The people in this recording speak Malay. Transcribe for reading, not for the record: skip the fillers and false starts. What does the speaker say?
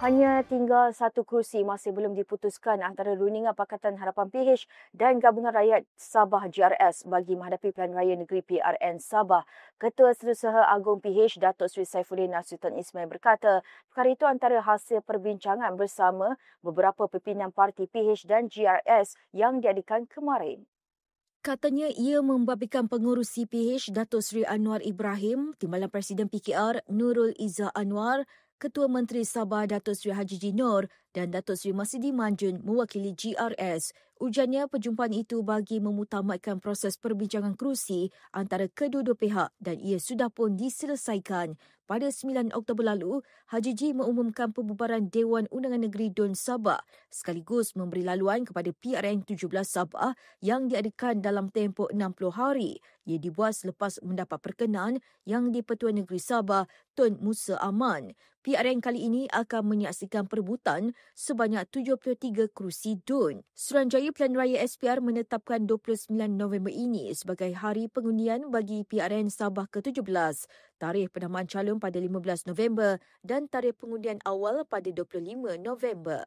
Hanya tinggal satu kerusi masih belum diputuskan antara rundingan Pakatan Harapan PH dan Gabungan Rakyat Sabah GRS bagi menghadapi Pilihan Raya Negeri PRN Sabah. Ketua Setiausaha Agung PH, Datuk Seri Saifuddin Sultan Ismail berkata, perkara itu antara hasil perbincangan bersama beberapa pimpinan parti PH dan GRS yang diadakan kemarin. Katanya ia membabitkan pengurusi PH Datuk Seri Anwar Ibrahim, Timbalan Presiden PKR Nurul Izzah Anwar, Ketua Menteri Sabah Datuk Seri Haji Jinor dan Datuk Seri Masidi Manjun mewakili GRS. Ujarnya perjumpaan itu bagi memutamatkan proses perbincangan kerusi antara kedua-dua pihak dan ia sudah pun diselesaikan. Pada 9 Oktober lalu, Haji Ji mengumumkan pembubaran Dewan Undangan Negeri Dun Sabah sekaligus memberi laluan kepada PRN 17 Sabah yang diadakan dalam tempoh 60 hari. Ia dibuat selepas mendapat perkenan yang di-Pertuan Negeri Sabah Tun Musa Aman. PRN kali ini akan menyaksikan perebutan sebanyak 73 kerusi DUN. Suruhanjaya Pilihan Raya SPR menetapkan 29 November ini sebagai hari pengundian bagi PRN Sabah ke-17. Tarikh penamaan calon pada 15 November dan tarikh pengundian awal pada 25 November.